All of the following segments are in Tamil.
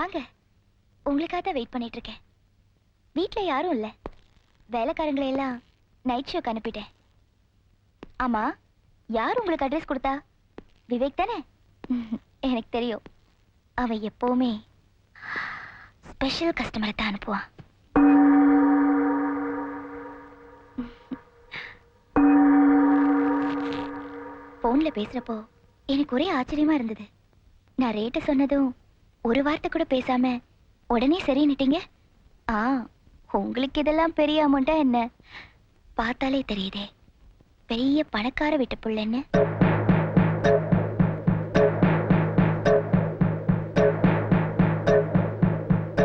வாங்க. உங்களுக்காக தான் வெயிட் பண்ணிட்டு இருக்கேன். வீட்ல யாரும் இல்ல. வேலைக்காரங்களை எல்லாம் நைட் ஷோக்கு அனுப்பிட்டேன். ஆமா, யார் உங்களுக்கு அட்ரஸ் கொடுத்தா? விவேக் தானே? எனக்கு தெரியும். அவன் எப்பவுமே ஸ்பெஷல் கஸ்டமரை தான் அனுப்புவான். போன்ல பேசுறப்போ எனக்கு ஒரே ஆச்சரியமா இருந்தது. நான் ரேட்ட சொன்னதும் ஒரு வார்த்தை கூட பேசாம உடனே சரின்னுட்டீங்க. உங்களுக்கு இதெல்லாம் பெரிய அமௌண்டா என்ன? பார்த்தாலே தெரியுதே, பெரிய பணக்கார வீட்டு புள்ளன்னு.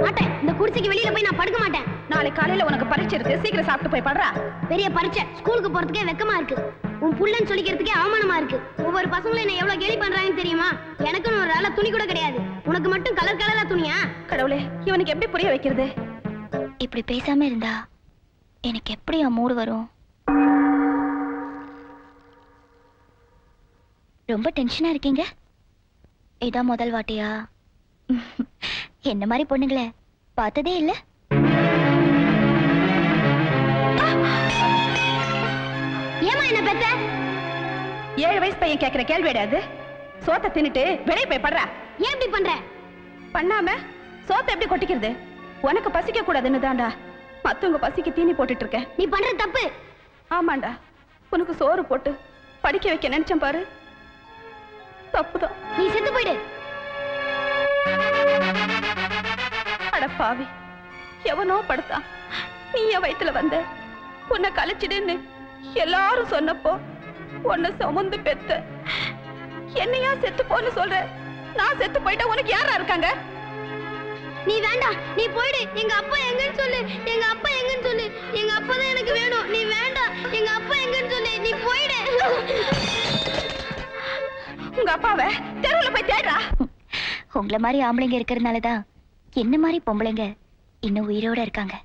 மாட்டேன், இந்த குடிசைக்கு வெளியில போய் நான் படுக்க மாட்டேன். நாளை காலையில உனக்கு பரீட்சை இருக்கு, சீக்கிரம் சாப்பிட்டு போய் படுறா. பெரிய பரீட்சை, ஸ்கூலுக்கு போறதுக்கே வெக்கமா இருக்கு. உன் புள்ளன்னு சொல்லிக்கிறதுக்கே அவமானமா இருக்கு. ஒவ்வொரு பசங்களும் என்ன எவ்வளவு கேலி பண்றாங்கன்னு தெரியுமா? எனக்குன்னு ஒரு ஆள துணி கூட கிடையாது. உனக்கு மட்டும் கலர் கலரா துணியா? கடவுளே, இவனுக்கு எப்படி புரிய வைக்கிறது? இப்படி பேசாம இருந்தா எனக்கு எப்படி மூடு வரும்? ரொம்ப டென்ஷனா இருக்கீங்க. இதான் முதல் வாட்டியா? என்ன மாதிரி பொண்ணுங்களே பார்த்ததே இல்ல. ஏமா என்ன பெத்த? 7 வயசு பையன் கேட்கிற கேள்வி கிடையாது. சோத்தை தின்னுட்டு வெளியே போய் படுறா. ஏன் இப்படி பண்ற? பண்ணாம சோத்தை எப்படி கொட்டிக்கிறது? உனக்கு பசிக்க கூடாதுன்னு தான்டா மத்தவங்க பசிக்கு தீனி போட்டுட்டு இருக்கேன். நீ பண்ற தப்பு. ஆமாண்டா, உனக்கு சோறு போட்டு படிக்க வைக்க நினைச்சேன் பாரு, தப்புதான். நீ செத்து போயிடு. அட பாவி, எவனோ படுத்தான், நீ என் வயித்துல வந்த, உன்னை கலைச்சிடுன்னு எல்லாரும் சொன்னப்போ உன்னை சுமந்து பெத்த என்னையா செத்து போன்னு சொல்ற? நான் செத்து போயிட்டா உனக்கு யாரா இருக்காங்க? நீ வேண்டாம், நீ போயிடு. எங்க அப்பா எங்கன்னு சொல்லு. எங்க அப்பா எங்கன்னு சொல்லு. எங்க அப்பா தான் எனக்கு வேணும். நீ வேண்டாம், எங்க அப்பா எங்கன்னு சொல்லு. நீ போயிடு. உங்க அப்பாவை தெருவுல போய் தேடுறா. உங்களை மாதிரி ஆம்பளைங்க இருக்கிறதுனாலதான் என்ன மாதிரி பொம்பளைங்க இன்னும் உயிரோட இருக்காங்க.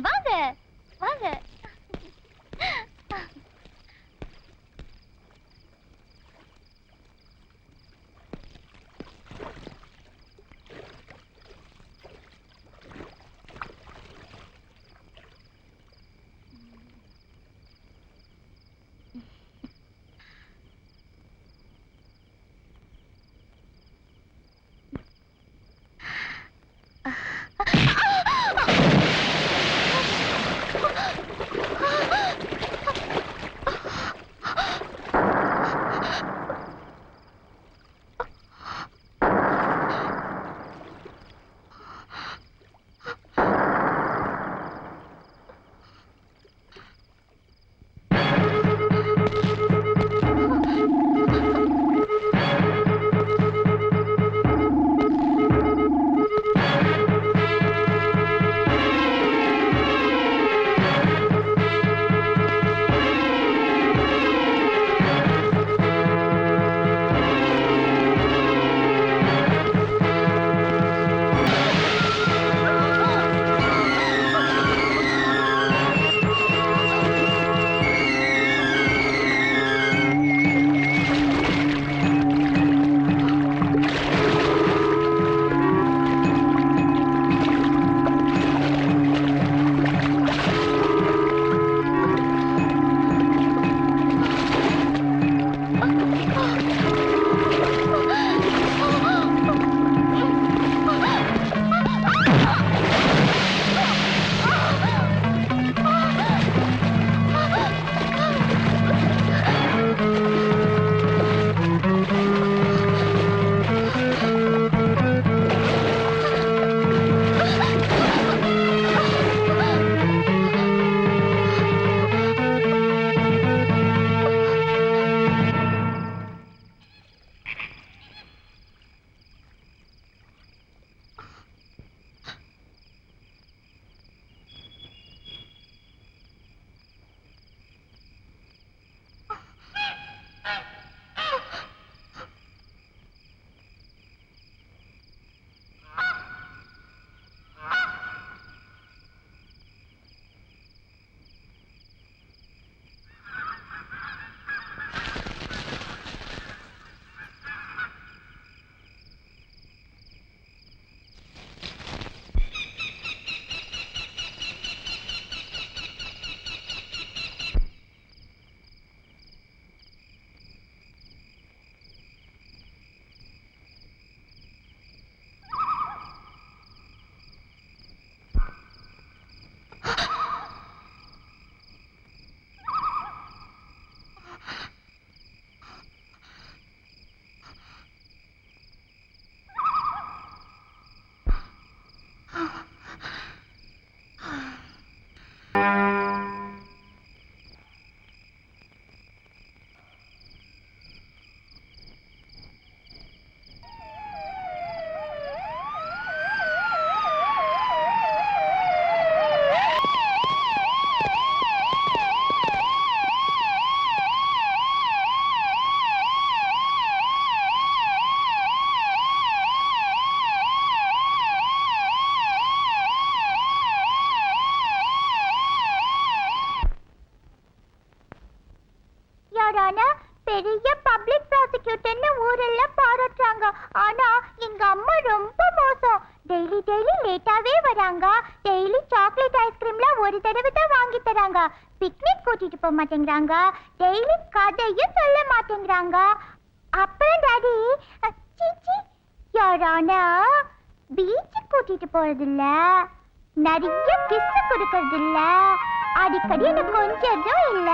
வாங்க வாங்க. நிறைய பப்ளிக் ப்ராசிக்யூட்டர்னு ஊரெல்லாம் பாராட்டுறாங்க. ஆனா எங்க அம்மா ரொம்ப மோசம். டெய்லி டெய்லி லேட்டாவே வராங்க. டெய்லி சாக்லேட் ஐஸ்கிரீம்லாம் ஒரு தடவை தான் வாங்கி தராங்க. பிக்னிக் கூட்டிட்டு போக மாட்டேங்கிறாங்க. டெய்லி கதையும் சொல்ல மாட்டேங்கிறாங்க. அப்புறம் டாடி சீச்சி யாரானா பீச் கூட்டிட்டு போறது இல்ல, நிறைய கிஸ் கொடுக்கறது இல்ல, அடிக்கடி எனக்கு கொஞ்சதும் இல்ல.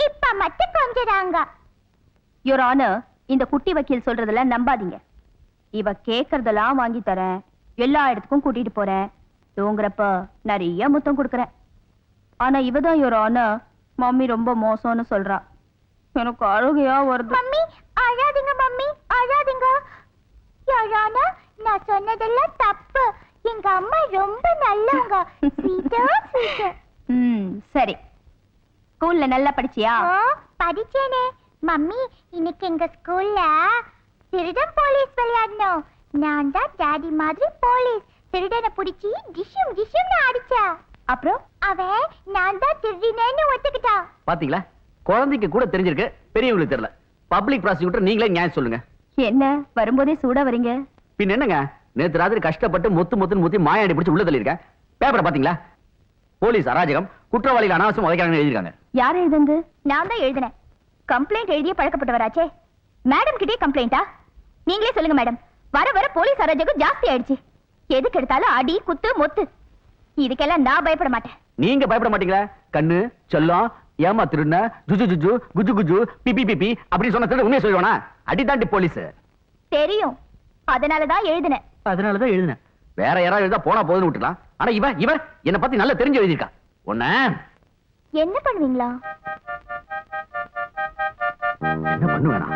இப்ப மட்டும் கொஞ்சறாங்க. யுவர் ஆனர், இந்த குட்டி வக்கீல் சொல்றதெல்லாம் நம்பாதீங்க. இவ கேக்குறதெல்லாம் வாங்கி தரேன், எல்லா இடத்துக்கும் கூட்டிட்டு போறேன், தூங்குறப்ப நிறைய முத்தம் கொடுக்கறேன். ஆனா இவதான் யுவர் ஆனர் மம்மி ரொம்ப மோசம்னு சொல்றா. எனக்கு அழுகையா வருது. மம்மி அழாதீங்க, மம்மி அழாதீங்க. யாரானா நான் சொன்னதெல்லாம் தப்பு. எங்க அம்மா ரொம்ப நல்லவங்க. ஸ்வீட்டா ஸ்வீட். சரி, ஸ்கூல்ல நல்லா படிச்சியா? படிச்சேனே. மம்மி இன்னைக்கு எங்க ஸ்கூல்ல திருடன் போலீஸ் விளையாடணும். நான் தான் டாடி மாதிரி போலீஸ். திருடனை பிடிச்சி டிஷும் டிஷும்னு அடிச்சா. அப்புறம் அவன் நான் தான் திருடினேன்னு ஒத்துக்கிட்டா. பாத்தீங்களா, குழந்தைக்கு கூட தெரிஞ்சிருக்கு, பெரியவங்களுக்கு தெரியல. பப்ளிக் ப்ராசிக்யூட்டர் நீங்களே நியாயம் சொல்லுங்க. என்ன வரும்போதே சூடா வரீங்க? பின் என்னங்க, நேத்து ராத்திரி கஷ்டப்பட்டு முத்துன்னு முத்தி மாயாடி பிடிச்சு உள்ள தள்ளியிருக்கேன். பேப்பரை பாத்தீங்களா? போலீஸ் அராஜகம், குற்றவாளிகள் அனாவசியம் உதைக்கிறாங்கன்னு எழுதிருக்காங்க. யார் எழுதுந்து? நான் தான் எழுதினேன். கம்ப்ளைண்ட் எழுதிய பழக்கப்பட்டவராச்சே. மேடம் கிட்டே கம்ப்ளைண்டா? நீங்களே சொல்லுங்க மேடம். வர வர போலீஸ் அராஜகம் ஜாஸ்தி ஆயிடுச்சு. எதுக்கு எடுத்தாலும் அடி குத்து மொத்து. இதுக்கெல்லாம் நான் பயப்பட மாட்டேன். நீங்க பயப்பட மாட்டீங்களா? கண்ணு செல்லம் ஏமா திருண்ண ஜுஜு ஜுஜு குஜு குஜு பிபி பிபி அப்படின்னு சொன்ன திருட உண்மையை சொல்லுவானா? அடிதாண்டி போலீஸ். தெரியும், அதனாலதான் எழுதினேன். அதனாலதான் எழுதினேன். வேற யாராவது எழுதா போனா போதுன்னு விட்டுலாம். ஆனா இவ என்ன பத்தி நல்லா தெரிஞ்சு எழுதியிருக்கா. உன்ன என்ன பண்ணுவீங்களா? என்ன பண்ணுவேனா?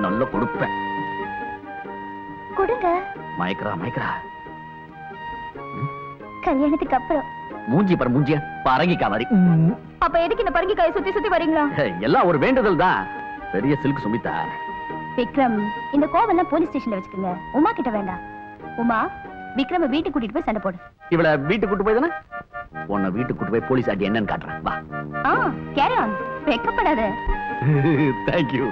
நல்ல கொடுப்பேன். கொடுங்க. மயக்கிறா கல்யாணத்துக்கு அப்புறம். மூஞ்சி பர மூஞ்சிய பரங்கிக்கா மாதிரி. அப்ப எதுக்கு இந்த பரங்கிக்காயை சுத்தி சுத்தி வரீங்களா? எல்லாம் ஒரு வேண்டுதல் தான். பெரிய சில்க் சுமிதா. விக்ரம், இந்த கோவெல்லாம் போலீஸ் ஸ்டேஷன்ல வச்சுக்கோங்க. உமா கிட்ட வேண்டாம். உமா, விக்ரம வீட்டுக்கு கூட்டிட்டு போய் சண்டை போடு. இவள வீட்டுக்கு கூட்டு போய் தானே? உன்னை வீட்டுக்கு கூட்டு போய் போலீஸ் ஆட்டி என்னன்னு காட்டுறேன். வா. கேரி ஆன், வெக்கப்படாத. தேங்க்யூ.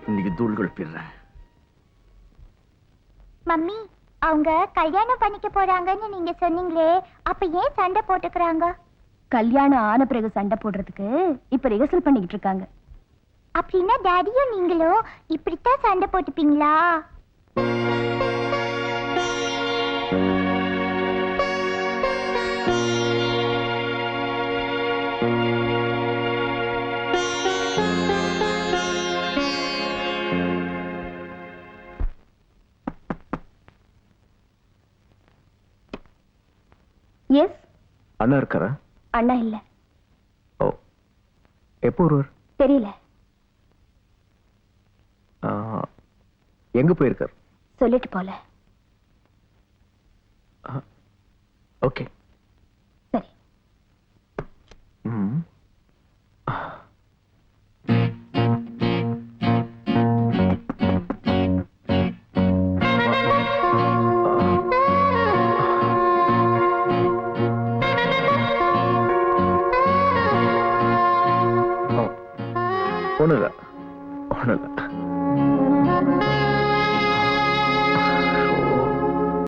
இன்னைக்கு தூள்கள் பிடுறேன். மம்மி, அவங்க கல்யாணம் பண்ணிக்க போறாங்கன்னு நீங்க சொன்னீங்களே, அப்ப ஏன் சண்டை போட்டுக்கறாங்க? கல்யாணம் ஆன பிறகு சண்டை போடுறதுக்கு இப்ப ரிஹர்சல் பண்ணிக்கிட்டு இருக்காங்க. அப்படின்னா டாடியும் நீங்களும் இப்படித்தான் சண்டை போட்டுப்பீங்களா? எஸ். அண்ணா இருக்காரா? அண்ணா இல்ல. ஓ, எப்போ ஒருவர்? தெரியல. எங்க போயிருக்கார்? சொல்லிட்டு போல. ஓகே, சரி. ஒண்ணு இல்ல.